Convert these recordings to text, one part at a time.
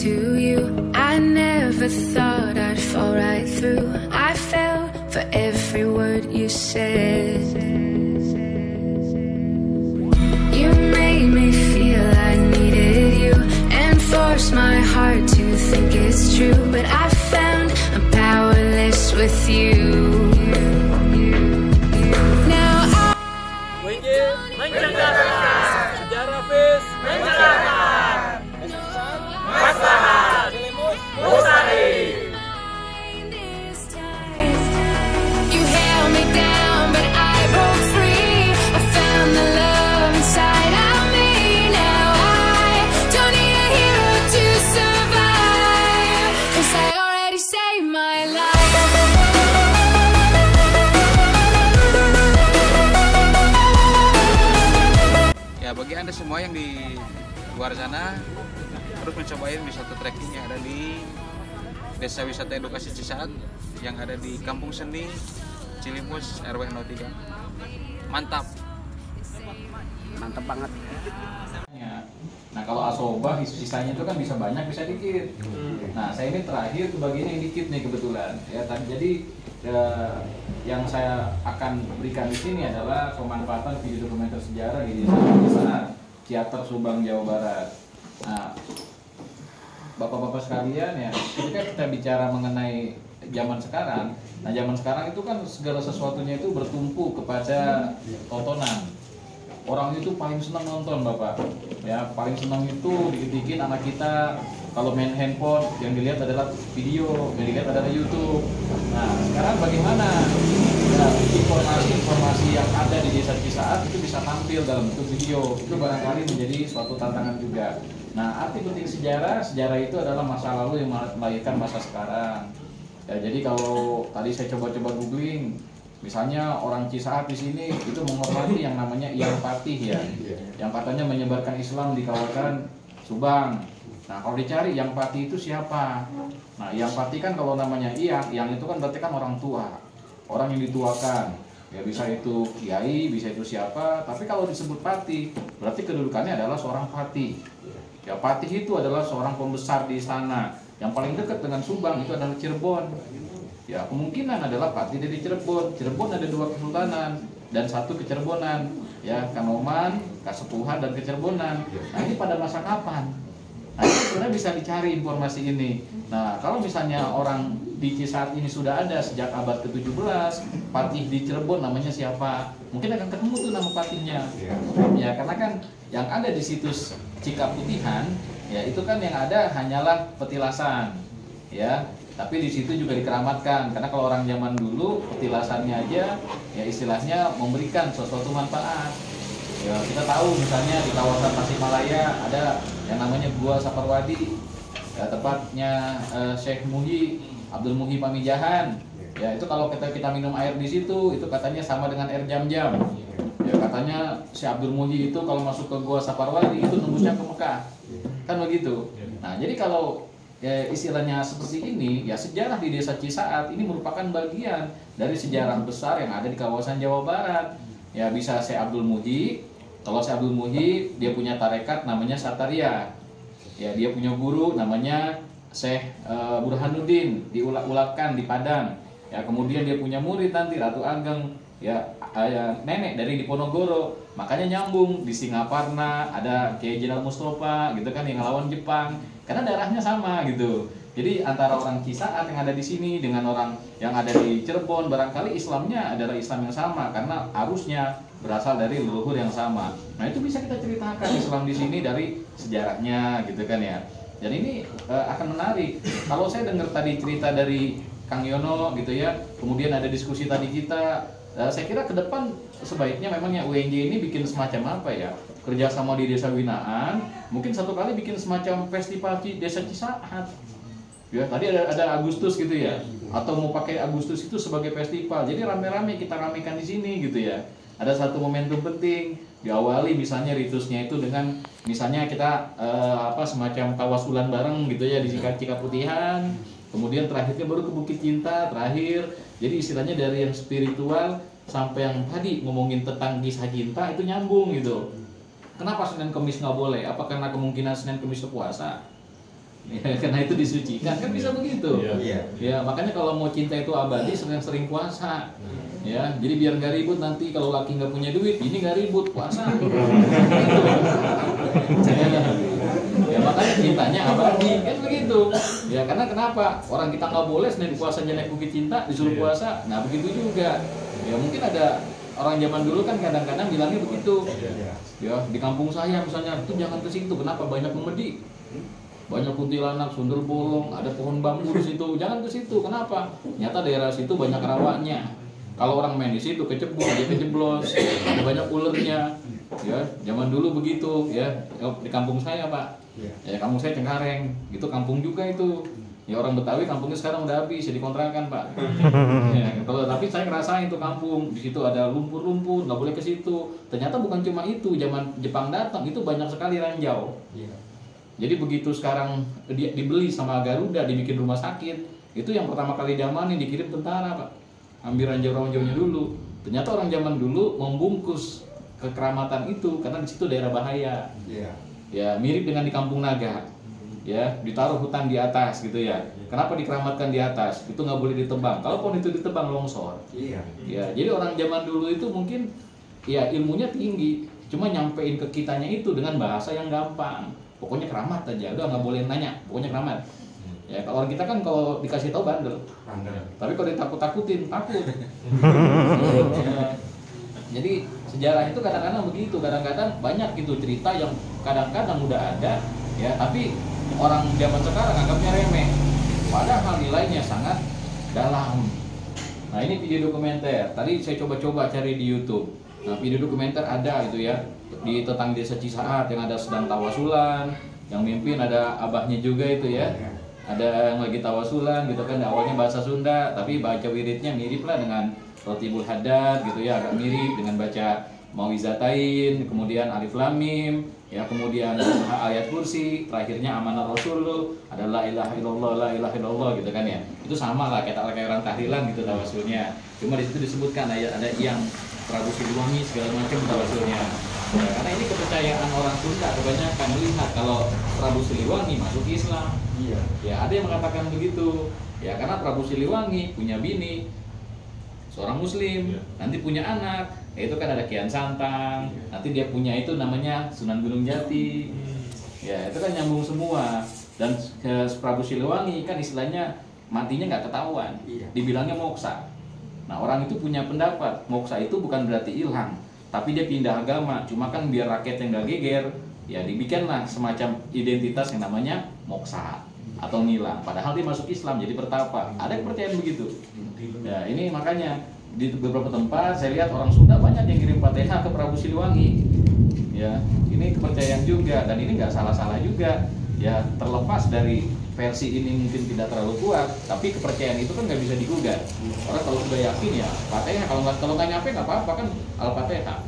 to you. I never thought I'd fall right through. I fell for every word you said. You made me feel I needed you and forced my heart to think it's true. But I found I'm powerless with you. Now I Sejarah Fis mencerahkan, maslahat lestari. You held me down, but I broke free. I found the love inside of me. Now I don't need a hero to survive, 'cause I already saved my life. Ya, bagi Anda semua yang di luar sana terus mencobain wisata trekking yang ada di Desa Wisata Edukasi Cisaat yang ada di Kampung Seni Cilimus RW 03. Mantap. Mantap banget. Nah, kalau asobah sisanya itu kan bisa banyak bisa dikit. Nah, saya ini terakhir kebagian yang dikit nih kebetulan ya. Jadi yang saya akan berikan di sini adalah pemanfaatan video dokumenter sejarah di Desa Ciater, Subang, Jawa Barat. Nah, Bapak-bapak sekalian ya, ketika kita bicara mengenai zaman sekarang, nah zaman sekarang itu kan segala sesuatunya itu bertumpu kepada tontonan. Orang itu paling senang nonton, Bapak. Ya, paling senang itu dikit-dikit anak kita kalau main handphone yang dilihat adalah video, yang dilihat adalah YouTube. Nah, sekarang bagaimana ya, informasi yang ada di Desa Cisaat itu bisa tampil dalam bentuk video? Itu barangkali menjadi suatu tantangan juga. Nah, arti penting sejarah itu adalah masa lalu yang melahirkan masa sekarang. Ya, jadi kalau tadi saya coba-coba googling, misalnya orang Cisaat di sini itu menghormati yang namanya Iyang Patih ya, yang katanya menyebarkan Islam di kawasan Subang. Nah, kalau dicari Iyang Patih itu siapa? Nah, Iyang Patih kan kalau namanya Iyang itu kan berarti kan orang tua, orang yang dituakan. Ya bisa itu kiai, bisa itu siapa. Tapi kalau disebut Patih, berarti kedudukannya adalah seorang patih. Ya, patih itu adalah seorang pembesar di istana. Yang paling dekat dengan Subang itu adalah Cirebon. Ya, kemungkinan adalah patih dari Cirebon. Cirebon ada 2 kesultanan dan 1 kecerbonan. Ya, Kanoman, Kasepuhan dan Kecerbonan. Nah, ini pada masa kapan? Nah, itu sebenarnya bisa dicari informasi ini. Nah, kalau misalnya orang di Cisaat ini sudah ada sejak abad ke-17, patih di Cirebon namanya siapa? Mungkin akan ketemu tuh nama patihnya. Ya, karena kan yang ada di situs Cikaputihan, ya itu kan yang ada hanyalah petilasan. Ya, tapi di situ juga dikeramatkan. Karena kalau orang zaman dulu petilasannya aja ya istilahnya memberikan sesuatu manfaat. Ya, kita tahu misalnya di kawasan Tasikmalaya ada yang namanya Gua Saparwadi, ya, tempatnya Syekh Muhi, Abdul Muhi Pamijahan. Ya, itu kalau kita minum air di situ, itu katanya sama dengan air jam-jam. Ya, katanya si Abdul Muhi itu kalau masuk ke Gua Saparwadi itu nembusnya ke Mekah. Kan begitu. Nah, jadi kalau ya, istilahnya seperti ini, ya sejarah di Desa Cisaat ini merupakan bagian dari sejarah besar yang ada di kawasan Jawa Barat. Ya, bisa Syekh Abdul Muhi. Kalau Syekh Abdul Muhi, dia punya tarekat namanya Sataria. Ya, dia punya guru namanya Syekh Burhanuddin, diulak-ulakan di Padang. Ya, kemudian dia punya murid nanti Ratu Ageng, ya nenek dari Diponegoro. Makanya nyambung di Singaparna ada Kiai Jenderal Mustafa gitu kan yang ngelawan Jepang. Karena darahnya sama gitu. Jadi antara orang Cisaat yang ada di sini dengan orang yang ada di Cirebon barangkali Islamnya adalah Islam yang sama karena arusnya berasal dari leluhur yang sama. Nah, itu bisa kita ceritakan Islam di sini dari sejarahnya gitu kan ya. Dan ini akan menarik. Kalau saya dengar tadi cerita dari Kang Yono gitu ya, kemudian ada diskusi tadi kita, saya kira ke depan sebaiknya memang ya UNJ ini bikin semacam apa ya, kerjasama di Desa Binaan, mungkin satu kali bikin semacam festival Desa Cisaat. Ya, tadi ada Agustus gitu ya, atau mau pakai Agustus itu sebagai festival. Jadi rame-rame kita ramekan di sini gitu ya. Ada satu momentum penting, diawali misalnya ritusnya itu dengan misalnya kita semacam tawasulan bareng gitu ya di Cikaputihan. Kemudian terakhirnya baru ke Bukit Cinta terakhir. Jadi istilahnya dari yang spiritual sampai yang tadi ngomongin tentang kisah cinta itu nyambung gitu. Kenapa Senin Kemis nggak boleh? Apa karena kemungkinan Senin Kemis itu puasa? Ya, karena itu disucikan kan bisa begitu. Iya. Ya makanya kalau mau cinta itu abadi sering-sering puasa. Ya jadi biar nggak ribut nanti kalau laki nggak punya duit, ini nggak ribut puasa. Ya makanya cintanya abadi kan begitu. Ya karena kenapa orang kita nggak boleh Senin puasanya naik bukit cinta disuruh puasa. Nah begitu juga. Ya mungkin ada orang zaman dulu kan kadang-kadang bilangnya begitu. Ya di kampung saya misalnya itu jangan ke situ. Kenapa? Banyak memedi. Banyak kuntilanak, sundel bolong, ada pohon bambu di situ. Jangan ke situ. Kenapa? Nyata daerah situ banyak rawaknya. Kalau orang main di situ kecebur, dia kejeblos, ada banyak ulernya. Ya, zaman dulu begitu ya. Di kampung saya, Pak. Ya, kampung saya Cengkareng. Itu kampung juga itu. Ya orang Betawi kampungnya sekarang udah habis, jadi kontrakan, Pak. Ya, kalau tapi saya ngerasain tuh kampung. Di situ ada lumpur-lumpur, nggak boleh ke situ. Ternyata bukan cuma itu. Zaman Jepang datang itu banyak sekali ranjau. Jadi begitu sekarang dia dibeli sama Garuda, dibikin rumah sakit, itu yang pertama kali diamanin dikirim tentara, Pak. Ambil ranjau-ranjaunya dulu. Ternyata orang zaman dulu membungkus kekeramatan itu karena di situ daerah bahaya. Ya mirip dengan di Kampung Naga. Ya ditaruh hutan di atas gitu ya. Kenapa dikeramatkan di atas? Itu nggak boleh ditebang. Kalaupun itu ditebang longsor. Ya jadi orang zaman dulu itu mungkin ya ilmunya tinggi, cuma nyampein ke kitanya itu dengan bahasa yang gampang. Pokoknya keramat aja, udah nggak boleh nanya, pokoknya keramat. Ya kalau orang kita kan kalau dikasih tahu bandel. Tapi kalau ditakut-takutin, takut. Ya. Jadi sejarah itu kadang-kadang begitu, kadang-kadang banyak gitu cerita yang kadang-kadang udah ada, ya tapi orang zaman sekarang anggapnya remeh. Padahal nilainya sangat dalam. Nah ini video dokumenter, tadi saya coba-coba cari di YouTube. Nah video dokumenter ada gitu ya. Di tentang desa Cisaat yang ada sedang tawasulan, yang mimpin ada abahnya juga itu ya, ada yang lagi tawasulan gitu kan, awalnya bahasa Sunda tapi baca wiridnya mirip lah dengan Rotibul Haddad gitu ya, agak mirip dengan baca Mawizatain, kemudian Alif Lam Mim ya, kemudian ayat kursi, terakhirnya amanah Rasul ada la ilaha illallah, la ilaha illallah gitu kan ya, itu sama lah kayak orang tahlilan gitu tawasulnya, cuma di situ disebutkan ada yang Prabu Siliwangi segala macam tawasulnya. Ya, karena ini kepercayaan orang Sunda kebanyakan melihat kalau Prabu Siliwangi masuk Islam. Ya ada yang mengatakan begitu. Ya karena Prabu Siliwangi punya bini seorang Muslim, nanti punya anak, yaitu kan ada Kian Santang, nanti dia punya itu namanya Sunan Gunung Jati. Ya itu kan nyambung semua. Dan Prabu Siliwangi kan istilahnya matinya nggak ketahuan, dibilangnya moksa. Nah orang itu punya pendapat moksa itu bukan berarti hilang, tapi dia pindah agama, cuma kan biar rakyat yang gak geger, ya dibikinlah semacam identitas yang namanya moksa atau ngilang. Padahal dia masuk Islam jadi bertapa. Ada kepercayaan begitu. Ya ini makanya di beberapa tempat saya lihat orang Sunda banyak yang kirim Fatihah ke Prabu Siliwangi. Ya ini kepercayaan juga dan ini nggak salah-salah juga. Ya terlepas dari versi ini mungkin tidak terlalu kuat, tapi kepercayaan itu kan nggak bisa digugat. Orang kalau sudah yakin ya Fatihah, kalau nggak nyampe nggak apa-apa kan Al-Fatihah,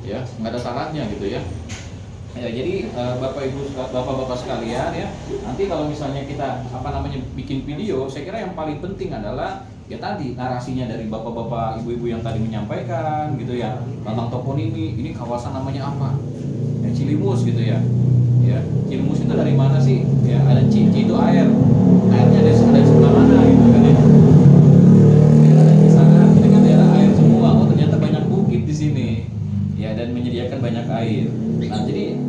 ya nggak ada salahnya gitu ya. Ya jadi bapak ibu bapak-bapak sekalian ya, nanti kalau misalnya kita bikin video, saya kira yang paling penting adalah ya tadi narasinya dari bapak-bapak ibu-ibu yang tadi menyampaikan gitu ya tentang toponimi, ini kawasan namanya apa, ya, Cilimus gitu ya. Ya, Cilimus itu dari mana sih? Ya, ada Cici itu air. Airnya ada sebelah mana gitu kan ya. Daerah Cisaat ini kan daerah air semua. Oh, ternyata banyak bukit di sini. Ya, dan menyediakan banyak air. Nah, jadi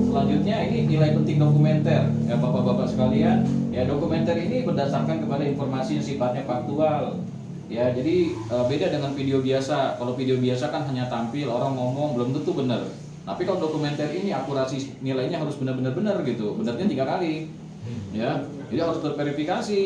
selanjutnya ini nilai penting dokumenter. Ya, Bapak-bapak sekalian, ya dokumenter ini berdasarkan kepada informasi yang sifatnya faktual. Ya, jadi beda dengan video biasa. Kalau video biasa kan hanya tampil orang ngomong belum tentu benar. Tapi kalau dokumenter ini akurasi nilainya harus benar-benar benar gitu, benarnya 3 kali, ya, jadi harus terverifikasi,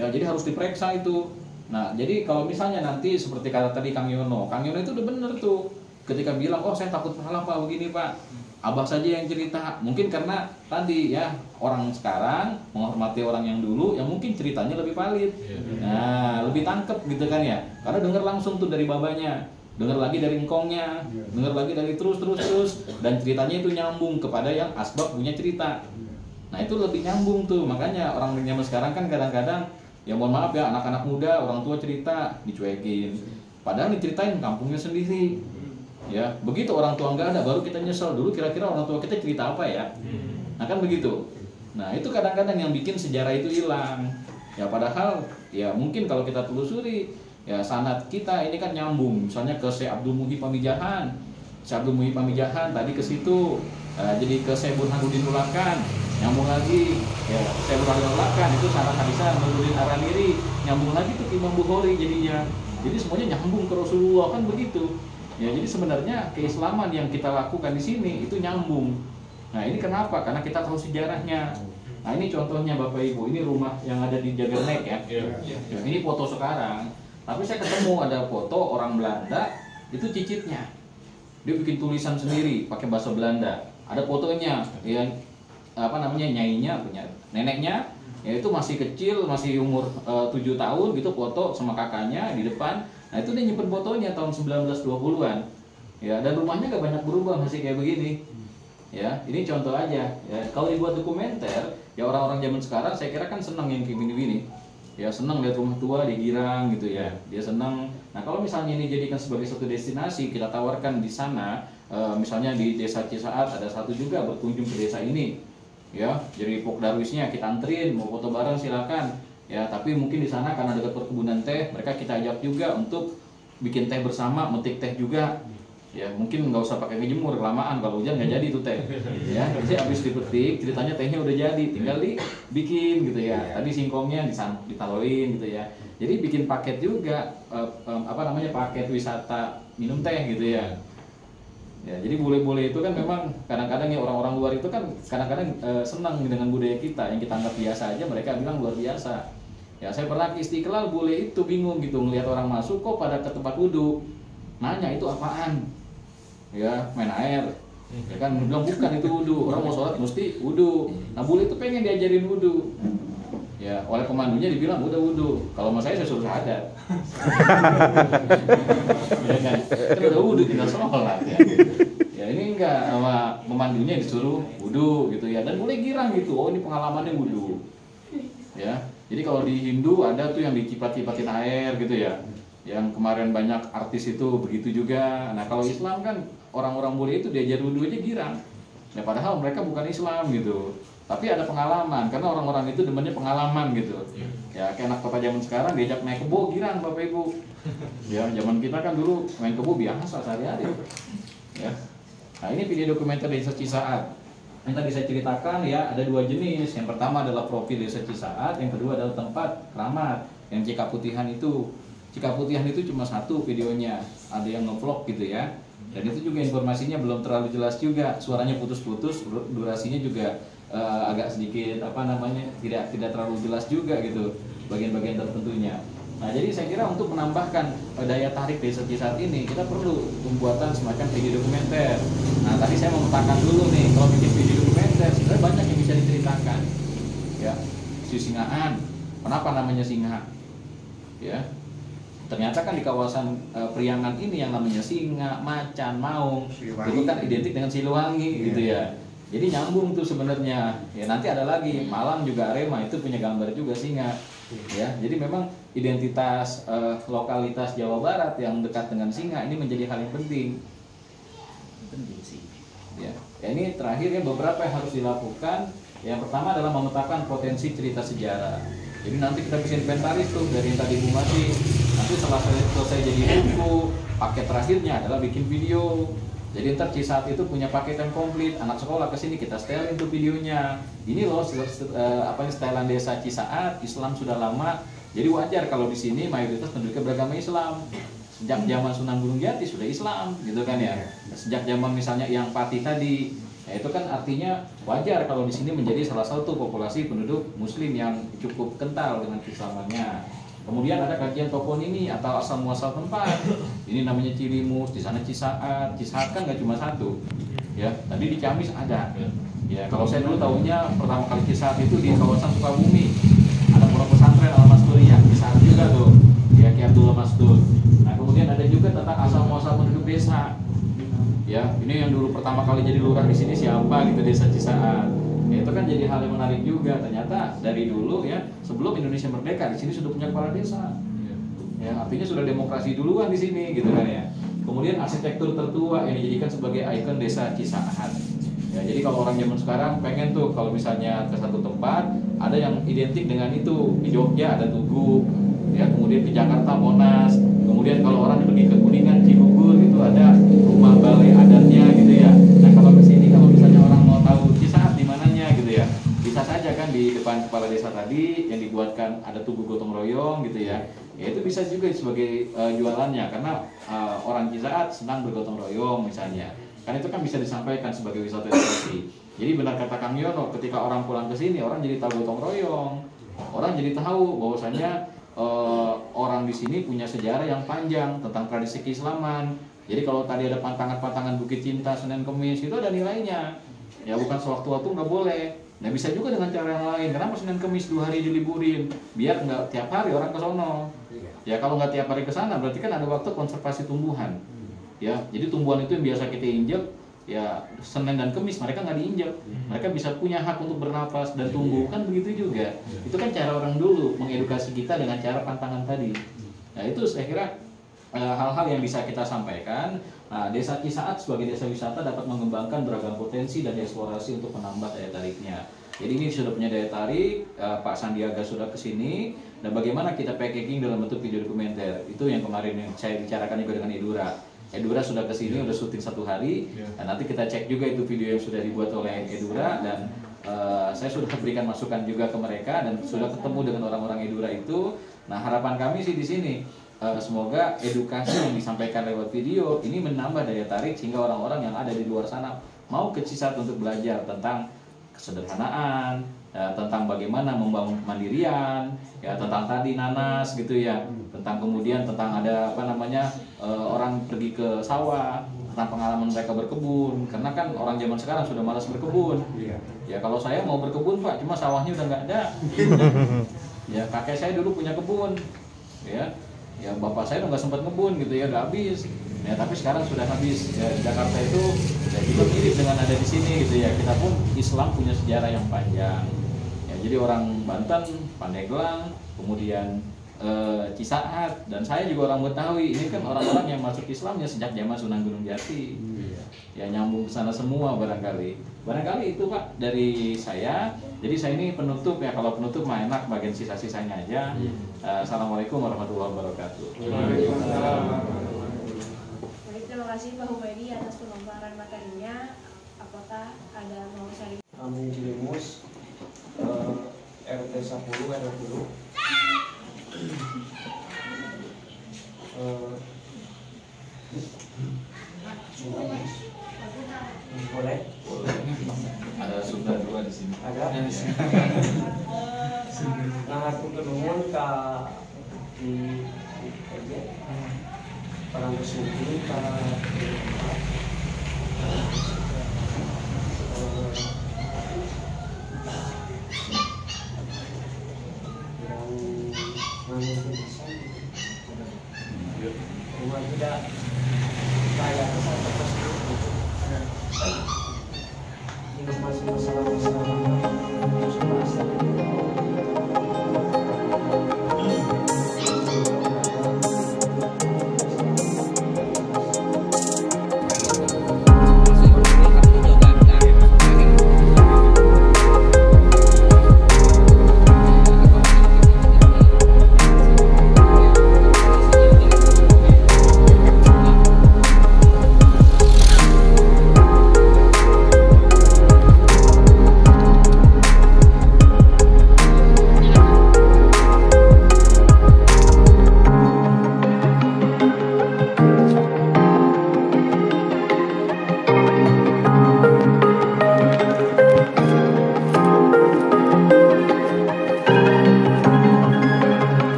ya, jadi harus diperiksa itu. Nah, jadi kalau misalnya nanti seperti kata tadi Kang Yono itu udah benar tuh, ketika bilang, oh saya takut salah Pak begini Pak, abah saja yang cerita, mungkin karena tadi ya orang sekarang menghormati orang yang dulu, yang mungkin ceritanya lebih valid, nah lebih tangkep gitu kan ya, karena dengar langsung tuh dari babanya. Dengar lagi dari engkongnya, dengar lagi dari terus, dan ceritanya itu nyambung kepada yang asbab punya cerita. Nah itu lebih nyambung tuh, makanya orang zaman sekarang kan kadang-kadang, ya mohon maaf ya anak-anak muda, orang tua cerita, dicuekin. Padahal diceritain kampungnya sendiri. Ya begitu orang tua nggak ada, baru kita nyesel dulu kira-kira orang tua kita cerita apa ya. Nah kan begitu. Nah itu kadang-kadang yang bikin sejarah itu hilang. Ya padahal ya mungkin kalau kita telusuri ya sanad kita ini kan nyambung, misalnya ke Syekh Abdul Muhyi Pamijahan. Syekh Abdul Muhyi Pamijahan tadi ke situ, jadi ke Syekh Burhanuddin Ulakan, nyambung lagi ya Syekh Burhanuddin Ulakan itu sanad hadisnya Nuruddin Aramiri, nyambung lagi tuh ke Imam Bukhari jadinya. Jadi semuanya nyambung ke Rasulullah kan begitu. Ya jadi sebenarnya keislaman yang kita lakukan di sini itu nyambung. Nah ini kenapa? Karena kita tahu sejarahnya. Nah ini contohnya Bapak Ibu, ini rumah yang ada di Jagernek ya. Ini foto sekarang. Tapi saya ketemu ada foto orang Belanda, itu cicitnya. Dia bikin tulisan sendiri pakai bahasa Belanda. Ada fotonya, ya apa namanya nyainya punya neneknya, ya itu masih kecil, masih umur 7 tahun gitu, foto sama kakaknya di depan. Nah itu dia nyimpen fotonya tahun 1920-an. Ya dan rumahnya gak banyak berubah, masih kayak begini. Ya ini contoh aja. Ya kalau dibuat dokumenter, ya orang-orang zaman sekarang saya kira kan senang yang kayak gini-gini. Ya senang lihat rumah tua di Girang gitu ya, dia senang. Nah kalau misalnya ini jadikan sebagai suatu destinasi, kita tawarkan di sana, misalnya di desa Cisaat ada satu juga berkunjung ke desa ini, ya jadi Pok Darwisnya kita anterin, mau foto bareng silakan. Ya tapi mungkin di sana karena dekat perkebunan teh, mereka kita ajak juga untuk bikin teh bersama, metik teh juga. Ya mungkin nggak usah pakai ngejemur, kelamaan kalau hujan nggak jadi tuh teh. Ya jadi habis dipetik, ceritanya tehnya udah jadi, tinggal dibikin gitu ya. Tadi singkongnya ditaruhin gitu ya. Jadi bikin paket juga, apa namanya, paket wisata minum teh gitu ya. Ya jadi bule-bule itu kan memang kadang-kadang ya orang-orang luar itu kan kadang-kadang senang dengan budaya kita yang kita anggap biasa aja, mereka bilang luar biasa. Ya saya pernah ke Istiqlal, bule itu bingung gitu ngelihat orang masuk kok pada ke tempat wudhu, nanya itu apaan? Ya main air, ya kan bilang bukan itu wudhu, orang mau sholat mesti wudhu. Nah bule itu pengen diajarin wudhu, ya oleh komandonya dibilang udah wudhu. Kalau sama saya suruh syahadat. Ya kan udah wudhu tinggal sholat ya. Ya ini enggak, sama pemandunya disuruh wudhu gitu ya, dan bule girang gitu, oh ini pengalamannya wudhu. Ya jadi kalau di Hindu ada tuh yang dicipat-cipatin air gitu ya, yang kemarin banyak artis itu begitu juga. Nah kalau Islam kan orang-orang bule itu diajar wudhu aja girang. Ya padahal mereka bukan Islam gitu, tapi ada pengalaman karena orang-orang itu demennya pengalaman gitu. Ya kayak anak kota zaman sekarang diajak naik kebo girang Bapak Ibu. Ya zaman kita kan dulu main kebo biasa sehari-hari. Ya. Nah ini video dokumenter Desa Cisaat. Yang tadi saya ceritakan ya ada dua jenis. Yang pertama adalah profil Desa Cisaat, yang kedua adalah tempat keramat. Yang Cikaputihan itu. Cikaputihan itu cuma satu videonya, ada yang ngevlog gitu ya. Dan itu juga informasinya belum terlalu jelas juga, suaranya putus-putus, durasinya juga agak sedikit apa namanya tidak terlalu jelas juga gitu bagian-bagian tertentunya. Nah jadi saya kira untuk menambahkan daya tarik Desa Cisaat ini kita perlu pembuatan semacam video dokumenter. Nah tadi saya memetakan dulu nih, kalau bikin video dokumenter sebenarnya banyak yang bisa diceritakan. Ya, Singaan, kenapa namanya singa? Ya. Ternyata kan di kawasan Priangan ini yang namanya singa, macan, maung itu kan identik dengan Siliwangi gitu ya. Jadi nyambung tuh sebenarnya. Ya nanti ada lagi Malang juga Arema itu punya gambar juga singa. Ya, jadi memang identitas lokalitas Jawa Barat yang dekat dengan singa ini menjadi hal yang penting. Sih. Ya, ini terakhir ya beberapa yang harus dilakukan. Yang pertama adalah memetakan potensi cerita sejarah. Jadi nanti kita bisa inventaris tuh dari yang tadi Bu Mati. Nanti setelah selesai jadi buku, paket terakhirnya adalah bikin video. Jadi ntar Cisaat itu punya paket yang komplit. Anak sekolah kesini kita setelin tuh videonya. Ini loh setelan Desa Cisaat, Islam sudah lama. Jadi wajar kalau di sini mayoritas penduduk beragama Islam. Sejak zaman Sunan Gunung Jati sudah Islam, gitu kan ya. Sejak zaman misalnya Yang Pati tadi. Ya, itu kan artinya wajar kalau di sini menjadi salah satu populasi penduduk Muslim yang cukup kental dengan keislamannya. Kemudian ada kajian toponimi atau asal muasal tempat. Ini namanya Cilimus, di sana Cisaat. Cisaat kan nggak cuma satu. Ya, tadi di Ciamis ada. Ya, kalau saya dulu tahunya pertama kali Cisaat itu di kawasan Sukabumi. Ada pondok pesantren Al-Masturiyah, Cisaat juga tuh. Ya, Ki Abdullah Mastur. Nah, kemudian ada juga tentang asal muasal penduduk desa. Ya, ini yang dulu pertama kali jadi lurah di sini siapa gitu, Desa Cisaat. Ya, itu kan jadi hal yang menarik juga. Ternyata dari dulu ya, sebelum Indonesia merdeka di sini sudah punya kepala desa. Ya, artinya sudah demokrasi duluan di sini gitu kan ya. Kemudian arsitektur tertua yang dijadikan sebagai ikon Desa Cisaat. Ya, jadi kalau orang zaman sekarang pengen tuh kalau misalnya ke satu tempat ada yang identik dengan itu, di Jogja ada Tugu, ya kemudian ke Jakarta Monas, kemudian kalau orang pergi ke Kuningan Cibubur gitu ada rumah balai adatnya gitu ya. Nah kalau ke sini kalau misalnya orang mau tahu Cisaat di mananya gitu ya, bisa saja kan di depan kepala desa tadi yang dibuatkan ada tugu gotong royong gitu ya. Ya itu bisa juga sebagai jualannya karena orang Cisaat senang bergotong royong misalnya. Kan itu kan bisa disampaikan sebagai wisata edukasi. Jadi benar kata Kang Yono, ketika orang pulang ke sini orang jadi tahu gotong royong. Orang jadi tahu bahwasanya orang di sini punya sejarah yang panjang tentang tradisi keislaman. Jadi kalau tadi ada pantangan-pantangan Bukit Cinta Senin Kemis itu ada nilainya. Ya bukan sewaktu-waktu nggak boleh. Nah bisa juga dengan cara yang lain. Kenapa Senin Kemis 2 hari diliburin? Biar nggak tiap hari orang ke sono. Ya kalau nggak tiap hari ke sana berarti kan ada waktu konservasi tumbuhan. Ya, jadi tumbuhan itu yang biasa kita injek, ya Senin dan Kemis mereka nggak diinjek, mereka bisa punya hak untuk bernapas dan tumbuh kan begitu juga. Itu kan cara orang dulu mengedukasi kita dengan cara pantangan tadi. Nah itu saya kira hal-hal yang bisa kita sampaikan. Nah, Desa Cisaat sebagai desa wisata dapat mengembangkan beragam potensi dan eksplorasi untuk menambah daya tariknya. Jadi ini sudah punya daya tarik, Pak Sandiaga sudah kesini, dan bagaimana kita packaging dalam bentuk video dokumenter. Itu yang kemarin yang saya bicarakan juga dengan Edura. Edura sudah kesini, udah syuting 1 hari, dan nanti kita cek juga itu video yang sudah dibuat oleh Edura, dan saya sudah berikan masukan juga ke mereka, dan sudah ketemu dengan orang-orang Edura itu. Nah harapan kami sih di sini, semoga edukasi yang disampaikan lewat video ini menambah daya tarik sehingga orang-orang yang ada di luar sana mau ke Cisaat untuk belajar tentang kesederhanaan, tentang bagaimana membangun kemandirian, ya tentang tadi nanas gitu ya, tentang kemudian tentang ada apa namanya orang pergi ke sawah, tentang pengalaman mereka berkebun, karena kan orang zaman sekarang sudah malas berkebun. Ya kalau saya mau berkebun Pak, cuma sawahnya udah nggak ada. Ya kakek saya dulu punya kebun, ya bapak saya udah nggak sempat ngebun gitu ya, udah habis. Ya tapi sekarang sudah habis. Ya Jakarta itu ya juga mirip dengan ada di sini gitu ya. Kita pun Islam punya sejarah yang panjang. Ya jadi orang Banten, Pandeglang, kemudian Cisaat, dan saya juga orang Betawi. Ini kan orang-orang yang masuk Islamnya sejak zaman Sunan Gunung Jati. Ya nyambung ke sana semua barangkali. Barangkali itu Pak dari saya. Jadi saya ini penutup ya, kalau penutup mah enak bagian sisa-sisanya aja. Assalamualaikum warahmatullahi wabarakatuh. Baik, terima kasih Pak Humaydi atas pemaparan materinya. Apakah ada mau sharing? Kami Cilimus RT 10 RW 10 boleh? Ada Sunda 2 di sini. Ada? Nah, aku kenuhun ka di parang kesulitan ka